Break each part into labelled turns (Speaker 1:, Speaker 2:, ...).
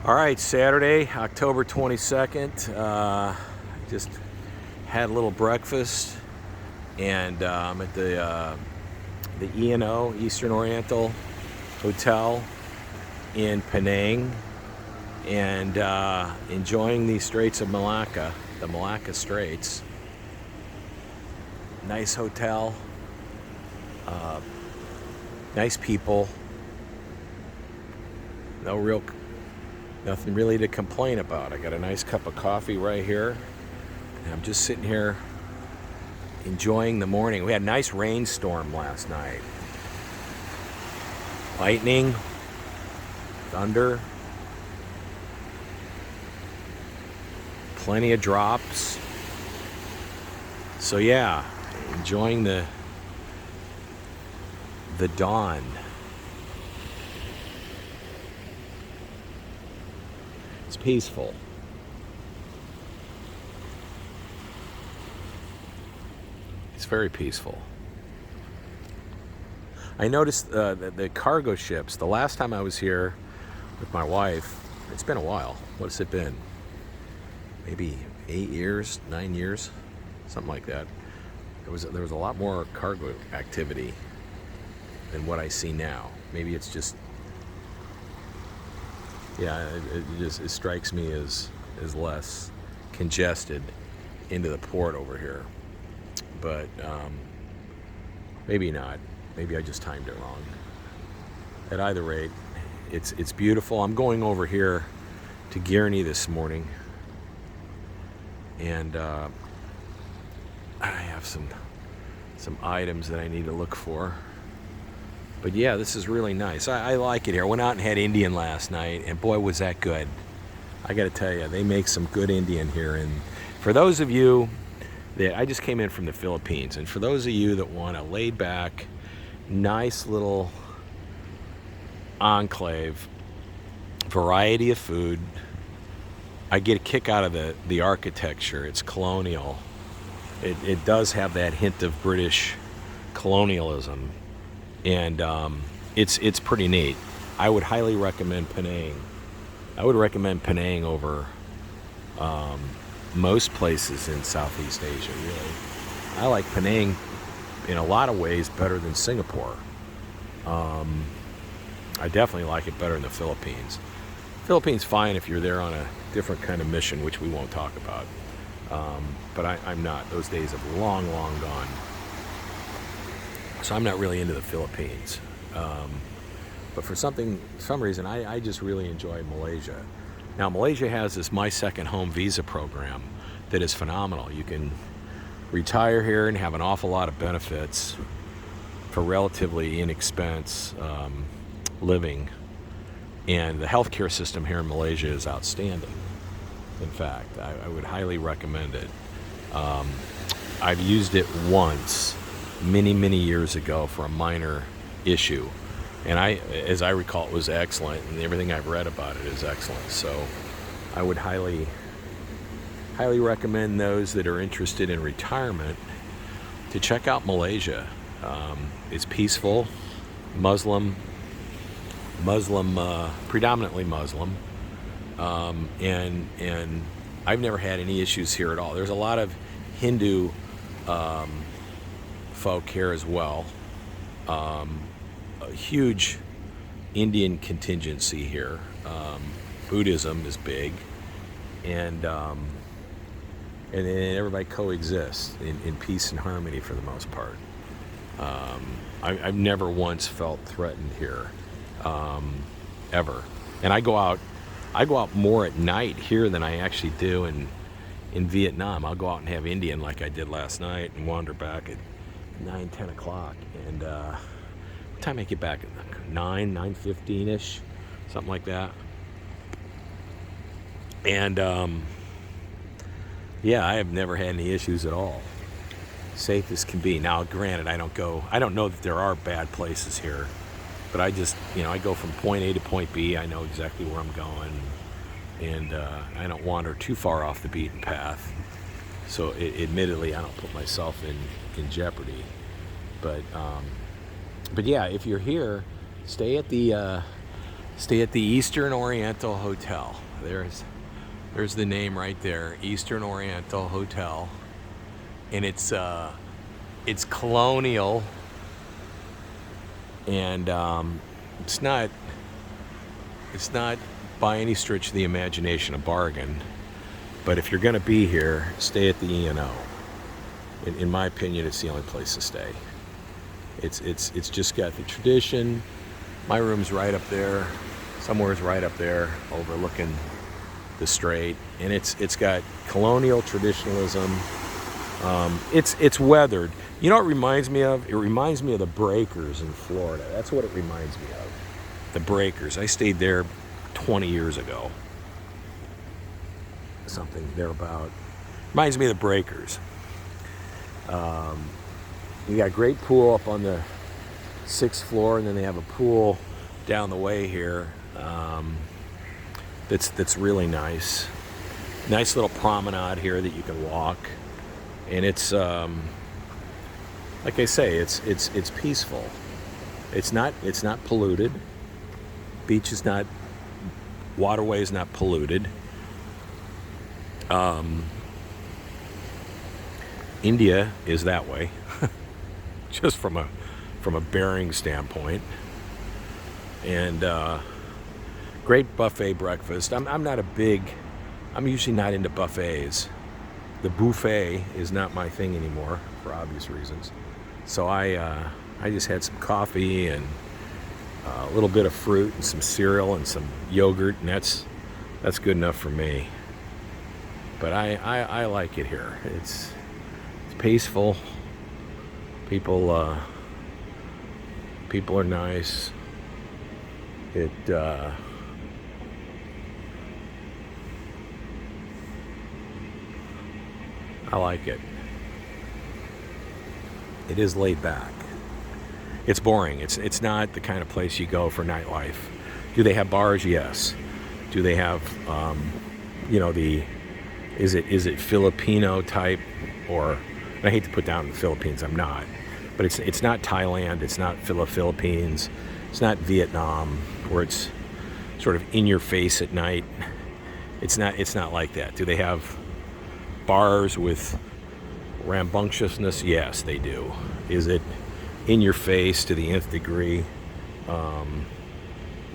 Speaker 1: All right, Saturday, October 22nd. Just had a little breakfast, and I'm at the E&O, Eastern Oriental Hotel in Penang, and enjoying the Straits of Malacca, the Malacca Straits. Nice hotel, nice people. Nothing really to complain about. I got a nice cup of coffee right here, and I'm just sitting here enjoying the morning. We had a nice rainstorm last night. Lightning, thunder, plenty of drops. So yeah, enjoying the dawn. It's peaceful. It's very peaceful. I noticed the cargo ships, the last time I was here with my wife, it's been a while. What's it been? Maybe 8 years, 9 years, something like that. There was a lot more cargo activity than what I see now. Maybe it's just, yeah, it strikes me as less congested into the port over here. But maybe not. Maybe I just timed it wrong. At either rate, it's beautiful. I'm going over here to Guernsey this morning, and I have some items that I need to look for. But yeah, this is really nice. I like it here. I went out and had Indian last night, and boy, was that good. I got to tell you, they make some good Indian here. And for those of you that, I just came in from the Philippines, and for those of you that want a laid back, nice little enclave, variety of food, I get a kick out of the architecture. It's colonial. It does have that hint of British colonialism, and it's pretty neat. I would highly recommend Penang. I would recommend Penang over most places in Southeast Asia, really. I like Penang in a lot of ways better than Singapore. I definitely like it better than the Philippines. Philippines fine if you're there on a different kind of mission, which we won't talk about. But I'm not. Those days have long gone. So I'm not really into the Philippines. But for some reason, I just really enjoy Malaysia. Now, Malaysia has this My Second Home visa program that is phenomenal. You can retire here and have an awful lot of benefits for relatively inexpensive living. And the healthcare system here in Malaysia is outstanding. In fact, I would highly recommend it. I've used it once, many years ago, for a minor issue. And as I recall, it was excellent, and everything I've read about it is excellent. So I would highly recommend those that are interested in retirement to check out Malaysia. It's peaceful, predominantly Muslim, and I've never had any issues here at all. There's a lot of Hindu folk here as well. A huge Indian contingency here. Buddhism is big, and everybody coexists in peace and harmony for the most part. I've never once felt threatened here, ever. And I go out more at night here than I actually do in Vietnam. I'll go out and have Indian like I did last night and wander back at 9-10 o'clock. And what time I get back? 9:15ish, something like that. And yeah, I have never had any issues at all. Safe as can be. Now, granted, I don't know that there are bad places here, but I just, I go from point A to point B. I know exactly where I'm going, and I don't wander too far off the beaten path. So admittedly, I don't put myself in jeopardy. But yeah, if you're here, stay at the Stay at the Eastern Oriental Hotel. There's the name right there, Eastern Oriental Hotel, and it's colonial, and it's not by any stretch of the imagination a bargain. But if you're going to be here, stay at the E&O. In my opinion, it's the only place to stay. It's just got the tradition. My room's right up there. Somewhere's right up there, overlooking the Strait, and it's got colonial traditionalism. It's weathered. You know what it reminds me of? It reminds me of the Breakers in Florida. That's what it reminds me of. The Breakers. I stayed there 20 years ago. Something thereabout. Reminds me of the Breakers. You got a great pool up on the 6th floor, and then they have a pool down the way here. That's really nice. Nice little promenade here that you can walk, and it's like I say, it's peaceful. It's not polluted. Beach is not, waterway is not polluted. India is that way, just from a bearing standpoint. And great buffet breakfast. I'm usually not into buffets. The buffet is not my thing anymore for obvious reasons. So I just had some coffee and a little bit of fruit and some cereal and some yogurt, and that's good enough for me. But I like it here. It's peaceful. People are nice. I like it. It is laid back. It's boring. It's not the kind of place you go for nightlife. Do they have bars? Yes. Do they have is it Filipino type, or, and I hate to put down the Philippines, I'm not, but it's not Thailand, it's not Philippines, it's not Vietnam, where it's sort of in your face at night. It's not like that. Do they have bars with rambunctiousness? Yes, they do. Is it in your face to the nth degree?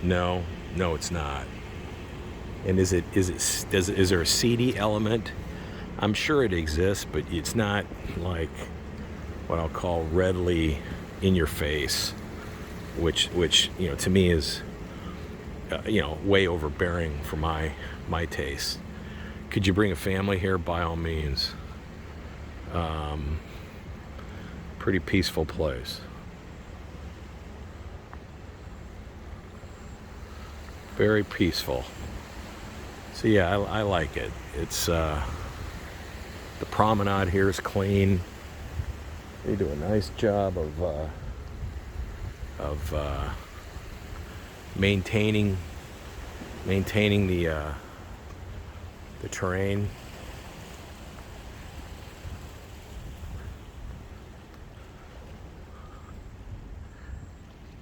Speaker 1: No, it's not. And is there a seedy element? I'm sure it exists, but it's not like what I'll call readily in your face, which to me is way overbearing for my taste. Could you bring a family here? By all means. Pretty peaceful place. Very peaceful. So yeah, I like it. It's the promenade here is clean. They do a nice job of maintaining the terrain.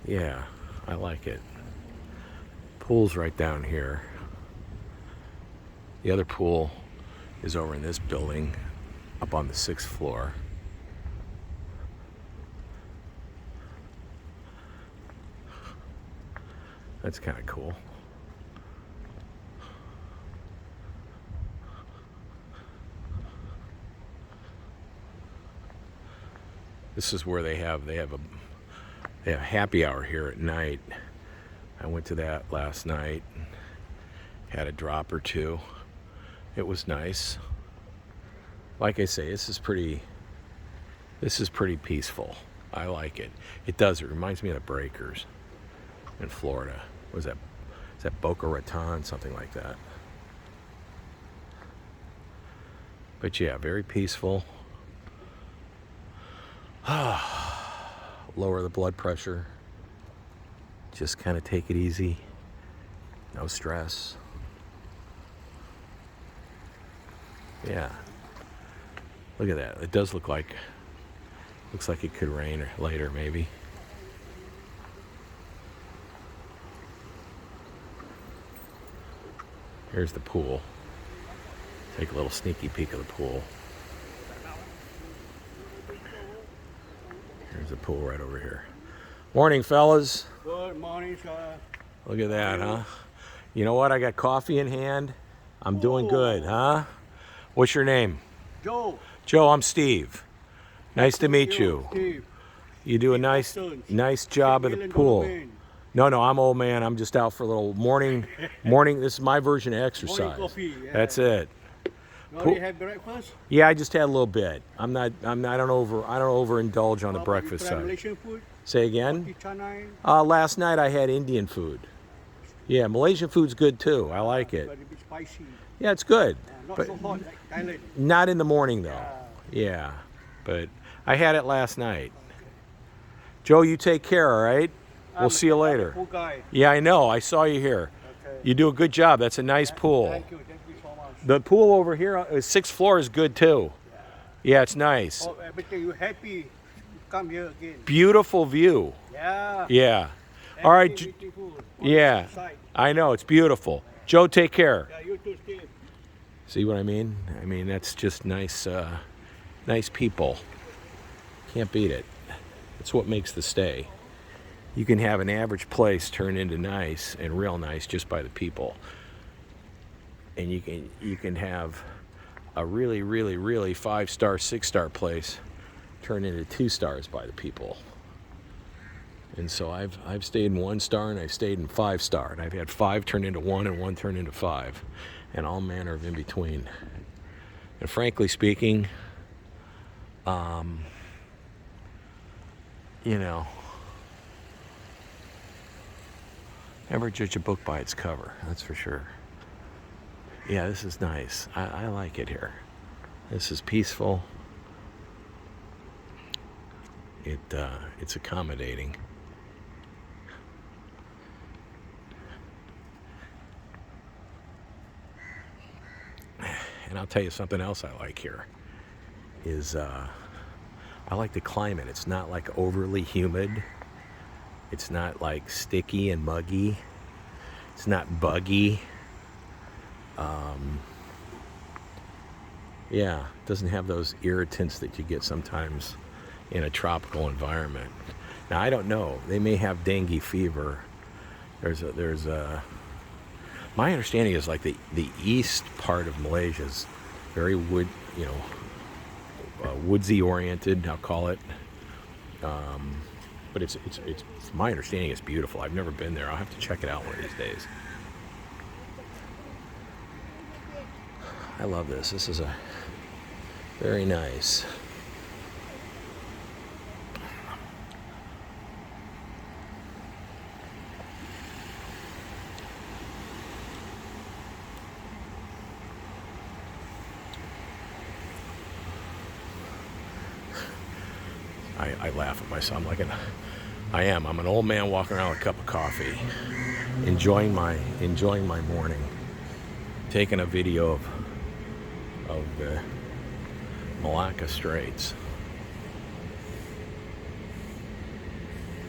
Speaker 1: Yeah, I like it. Pool's right down here. The other pool is over in this building up on the 6th floor. That's kind of cool. This is where they have a happy hour here at night. I went to that last night, had a drop or two. It was nice. Like I say, this is pretty peaceful. I like it. It reminds me of the Breakers in Florida. Is that Boca Raton, something like that? But yeah, very peaceful. Lower the blood pressure. Just kind of take it easy. No stress. Yeah. Look at that. It does looks like it could rain later, maybe. Here's the pool. Take a little sneaky peek of the pool. There's the pool right over here. Morning, fellas.
Speaker 2: Good morning, sir.
Speaker 1: Look at that, huh? You know what? I got coffee in hand. I'm doing good, huh? What's your name?
Speaker 2: Joe.
Speaker 1: Joe, I'm Steve. Nice to meet you.
Speaker 2: Steve.
Speaker 1: You do a nice job at the pool. No, I'm old man. I'm just out for a little morning. This is my version of exercise.
Speaker 2: Morning coffee. Yeah.
Speaker 1: That's it.
Speaker 2: You already had breakfast?
Speaker 1: Yeah, I just had a little bit. I don't overindulge on the breakfast side.
Speaker 2: Malaysian food?
Speaker 1: Say again?
Speaker 2: Canai?
Speaker 1: Last night I had Indian food. Yeah, Malaysian food's good too. I like it.
Speaker 2: But a bit spicy.
Speaker 1: Yeah, it's good.
Speaker 2: Not
Speaker 1: But
Speaker 2: so hot like Thailand.
Speaker 1: not in the morning though. Yeah, but I had it last night. Joe, you take care, all right? We'll see you later.
Speaker 2: Pool guy.
Speaker 1: Yeah, I know. I saw you here.
Speaker 2: Okay.
Speaker 1: You do a good job. That's a nice pool.
Speaker 2: Thank you so much.
Speaker 1: The pool over here, 6th floor, is good too. Yeah, it's nice.
Speaker 2: Oh, everything you happy to come here again.
Speaker 1: Beautiful view.
Speaker 2: Yeah.
Speaker 1: Yeah. All right.
Speaker 2: Everything beautiful.
Speaker 1: Yeah. I know. It's beautiful. Joe, take care.
Speaker 2: Yeah, you too, Steve.
Speaker 1: See what I mean? I mean, that's just nice, nice people. Can't beat it. It's what makes the stay. You can have an average place turn into nice and real nice just by the people. And you can have a really, really, really 5-star, 6-star place turn into 2 stars by the people. And so I've stayed in 1 star and I've stayed in 5-star, and I've had 5 turn into 1 and 1 turn into 5, and all manner of in between. And frankly speaking, you know, never judge a book by its cover, that's for sure. Yeah, this is nice. I like it here. This is peaceful. It's accommodating. And I'll tell you something else I like here is I like the climate. It's not like overly humid. It's not like sticky and muggy. It's not buggy. Yeah, it doesn't have those irritants that you get sometimes in a tropical environment. Now, I don't know. They may have dengue fever. My understanding is like the east part of Malaysia is very woodsy oriented, I'll call it. But it's my understanding it's beautiful. I've never been there. I'll have to check it out one of these days. I love this. This is very nice. I laugh at myself. I'm an old man walking around with a cup of coffee, enjoying my morning, taking a video of the Malacca Straits,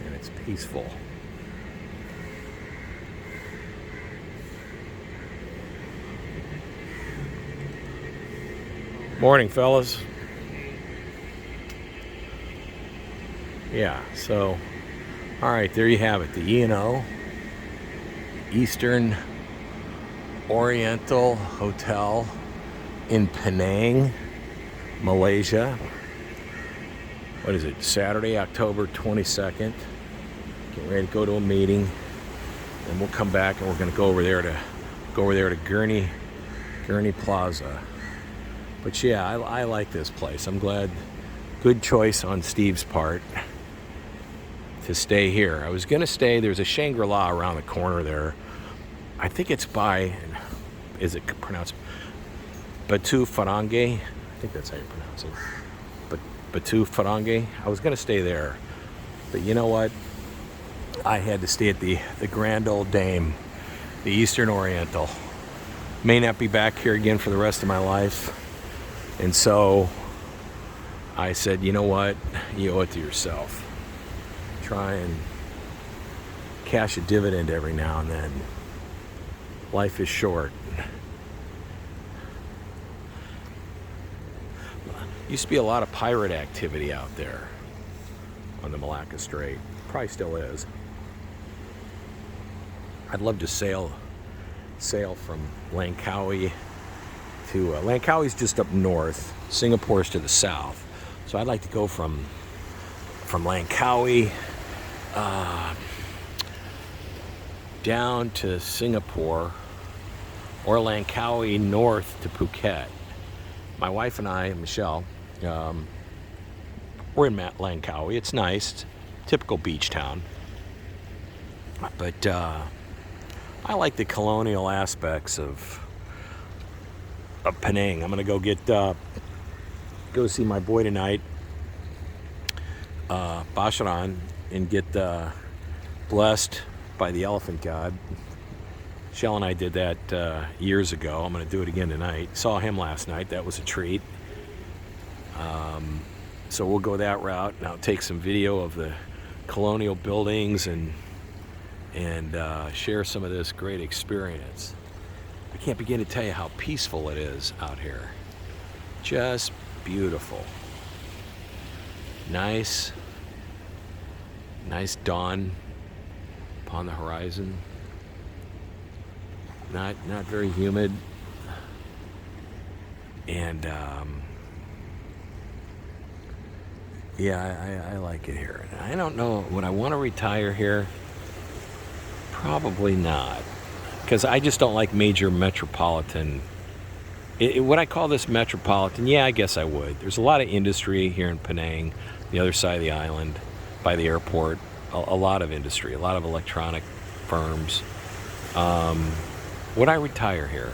Speaker 1: and it's peaceful. Morning, fellas. Yeah, so, all right, there you have it. The E&O, Eastern Oriental Hotel in Penang, Malaysia. What is it? Saturday, October 22nd. Getting ready to go to a meeting, and we'll come back and we're going to go over there to Gurney Plaza. But yeah, I like this place. I'm glad. Good choice on Steve's part to stay here. I was going to stay, there's a Shangri-La around the corner there. I think it's by, is it pronounced Batu Ferengah? I think that's how you pronounce it. But Batu Ferengah. I was going to stay there. But you know what? I had to stay at the Grand Old Dame, the Eastern Oriental. May not be back here again for the rest of my life. And so I said, you know what? You owe it to yourself. Try and cash a dividend every now and then. Life is short. Used to be a lot of pirate activity out there on the Malacca Strait. Probably still is. I'd love to sail from Langkawi to Langkawi's just up north. Singapore's to the south. So I'd like to go from Langkawi down to Singapore, or Langkawi north to Phuket. My wife and I, Michelle, we're in Langkawi. It's nice. It's a typical beach town. But I like the colonial aspects of Penang. I'm going to go see my boy tonight, Basharan, and get blessed by the elephant god. Shell and I did that years ago. I'm going to do it again tonight. Saw him last night. That was a treat. So we'll go that route, and I'll take some video of the colonial buildings and share some of this great experience. I can't begin to tell you how peaceful it is out here. Just beautiful. Nice dawn upon the horizon. Not very humid, and yeah, I like it here. I don't know, would I want to retire here? Probably not, because I just don't like major metropolitan. Would I call this metropolitan? Yeah, I guess I would. There's a lot of industry here in Penang, the other side of the island, by the airport. A lot of industry, a lot of electronic firms. Would I retire here?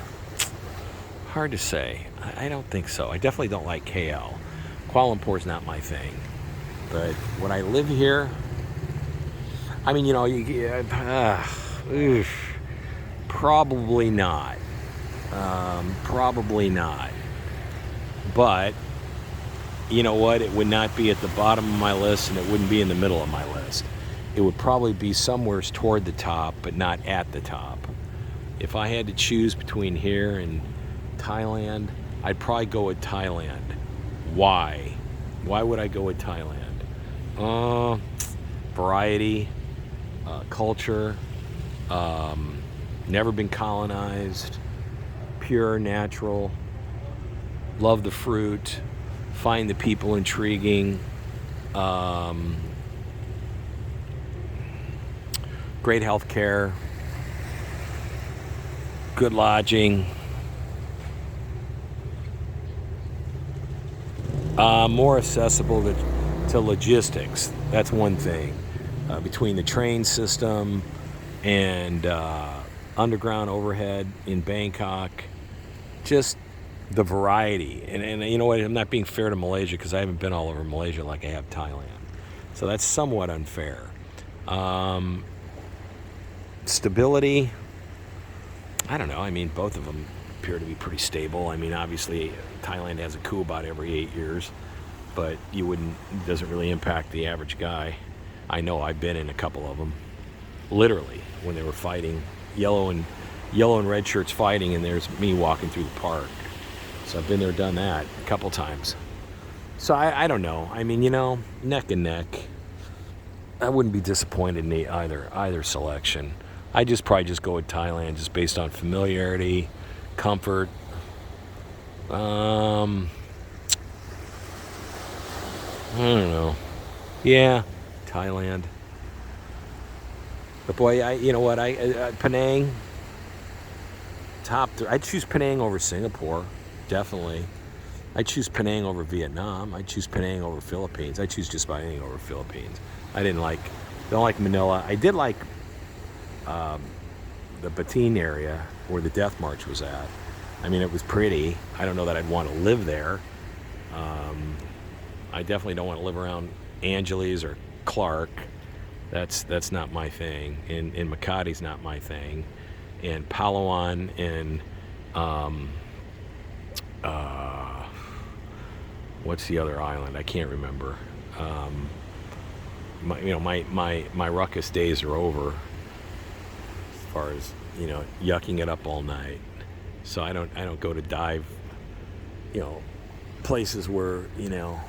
Speaker 1: Hard to say. I don't think so. I definitely don't like KL. Kuala Lumpur's not my thing. But would I live here? I mean, probably not. Probably not. But, you know what? It would not be at the bottom of my list, and it wouldn't be in the middle of my list. It would probably be somewhere toward the top, but not at the top. If I had to choose between here and Thailand, I'd probably go with Thailand. Why? Why would I go with Thailand? Variety, culture, never been colonized, pure, natural, love the fruit, find the people intriguing, great health care, good lodging, more accessible to logistics. That's one thing. Between the train system and underground overhead in Bangkok, just the variety. And you know what? I'm not being fair to Malaysia because I haven't been all over Malaysia like I have Thailand. So that's somewhat unfair. Stability, I don't know. I mean, both of them appear to be pretty stable. I mean, obviously, Thailand has a coup about every 8 years, but it doesn't really impact the average guy. I know I've been in a couple of them, literally, when they were fighting, yellow and red shirts fighting, and there's me walking through the park. So I've been there, done that a couple times. So I don't know. I mean, neck and neck. I wouldn't be disappointed in either selection. I'd probably just go with Thailand, just based on familiarity, comfort. I don't know. Yeah, Thailand. But boy, you know what? Penang. Top 3. I'd choose Penang over Singapore, definitely. I'd choose Penang over Vietnam. I'd choose Penang over Philippines. I'd choose just about anything over Philippines. I don't like Manila. I did like the Bateen area where the Death March was at. I mean, it was pretty. I don't know that I'd want to live there. I definitely don't want to live around Angeles or Clark. That's not my thing. And Makati's not my thing. And Palawan and what's the other island? I can't remember. My ruckus days are over as far as yucking it up all night. So I don't go to dive places where, you know,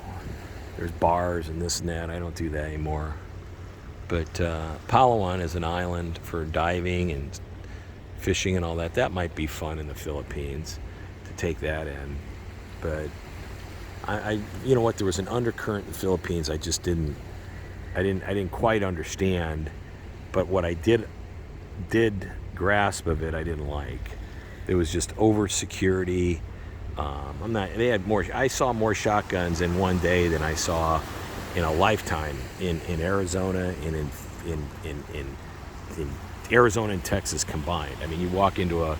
Speaker 1: there's bars and this and that. I don't do that anymore. But Palawan is an island for diving and fishing and all that. That might be fun in the Philippines to take that in. But I you know what, there was an undercurrent in the Philippines I didn't quite understand, but what I did grasp of it I didn't like. It was just over security. I saw more shotguns in one day than I saw in a lifetime in Arizona and in Arizona and Texas combined. I mean, you walk into a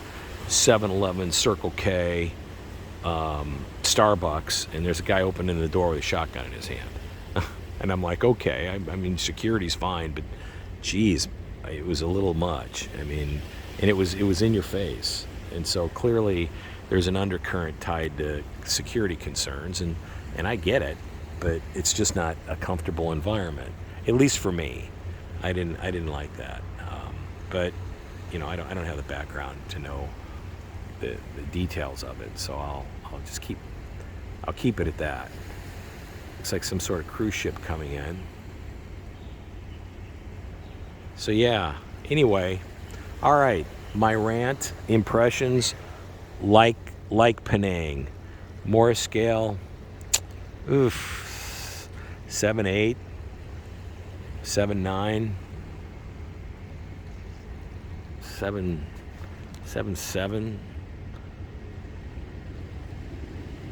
Speaker 1: 7-Eleven, Circle K, Starbucks, and there's a guy opening the door with a shotgun in his hand. And I'm like, okay, I mean, security's fine, but geez, it was a little much. I mean, and it was in your face. And so clearly there's an undercurrent tied to security concerns, and I get it, but it's just not a comfortable environment, at least for me. I didn't like that. But you know, I don't have the background to know the details of it, so I'll keep it at that. Looks like some sort of cruise ship coming in. So yeah, anyway, all right, my rant, impressions, like Penang. Morris scale, 7.8, 7.9, 7.7.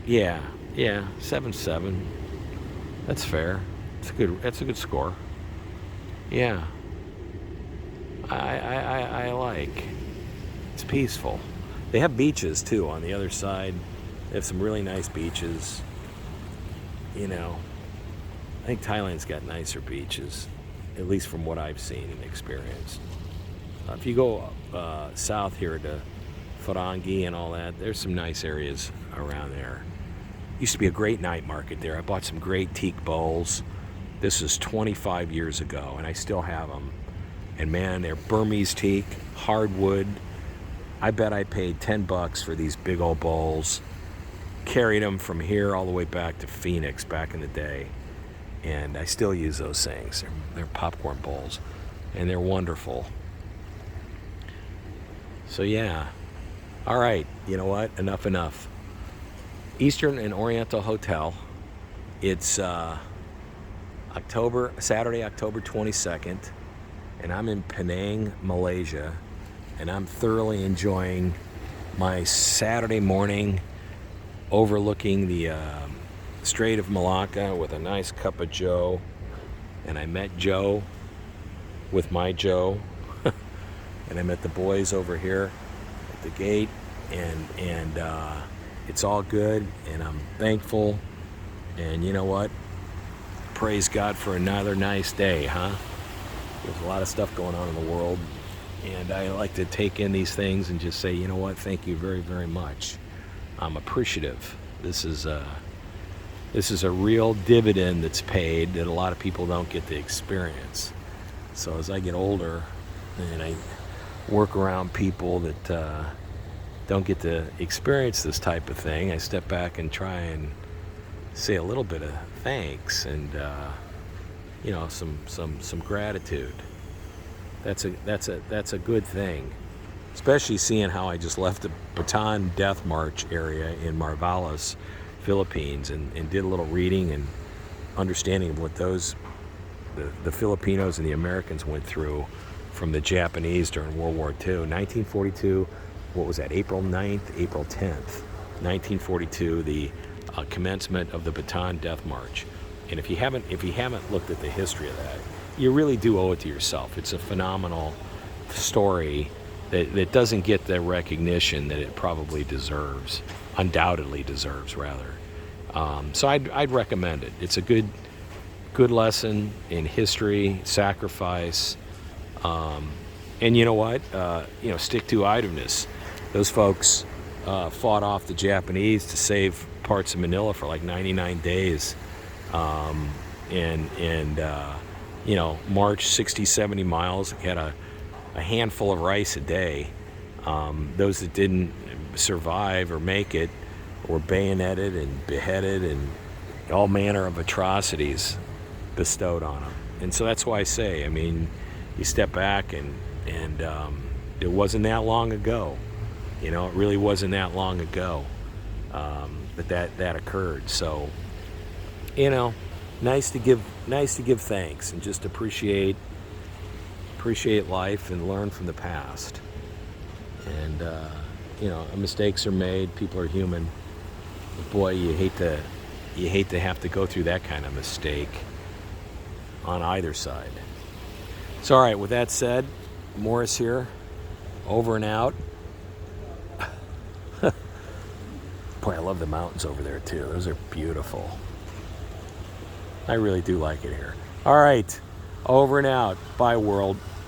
Speaker 1: Yeah, 7.7. That's fair. That's a good score. Yeah. I like. It's peaceful. They have beaches too on the other side. They have some really nice beaches. You know, I think Thailand's got nicer beaches, at least from what I've seen and experienced. If you go south here to Farangi and all that, there's some nice areas around there. Used to be a great night market there. I bought some great teak bowls. This is 25 years ago, and I still have them. And man, they're Burmese teak, hardwood. I bet I paid $10 for these big old bowls. Carried them from here all the way back to Phoenix back in the day. And I still use those things. They're popcorn bowls, and they're wonderful. So yeah, all right, you know what, enough. Eastern and Oriental Hotel. It's Saturday, October 22nd, and I'm in Penang, Malaysia, and I'm thoroughly enjoying my Saturday morning overlooking the Strait of Malacca with a nice cup of Joe. And I met Joe with my Joe. And I met the boys over here at the gate, and it's all good, and I'm thankful. And you know what? Praise God for another nice day, huh? There's a lot of stuff going on in the world, and I like to take in these things and just say, you know what? Thank you very, very much. I'm appreciative. This is a real dividend that's paid that a lot of people don't get to experience. So as I get older and I work around people that don't get to experience this type of thing, I step back and try and say a little bit of thanks and you know, some gratitude. That's a good thing, especially seeing how I just left the Bataan Death March area in Marvalas, Philippines, and did a little reading and understanding of what the Filipinos and the Americans went through from the Japanese during World War II. 1942, what was that, April 9th, April 10th, 1942, the commencement of the Bataan Death March. And if you haven't looked at the history of that, you really do owe it to yourself. It's a phenomenal story that doesn't get the recognition that it probably deserves, undoubtedly deserves, rather. So I'd recommend it. It's a good lesson in history, sacrifice, and you know what? Stick-to-itiveness. Those folks fought off the Japanese to save parts of Manila for like 99 days, marched 60, 70 miles, had a handful of rice a day. Those that didn't survive or make it were bayoneted and beheaded and all manner of atrocities bestowed on them. And so that's why I say, I mean, you step back and it wasn't that long ago. You know, it really wasn't that long ago that occurred. So, you know, nice to give thanks and just appreciate life and learn from the past. And you know, mistakes are made. People are human. But boy, you hate to have to go through that kind of mistake on either side. So, all right. With that said, Morris here, over and out. Boy, I love the mountains over there too. Those are beautiful. I really do like it here. All right, over and out. Bye, world.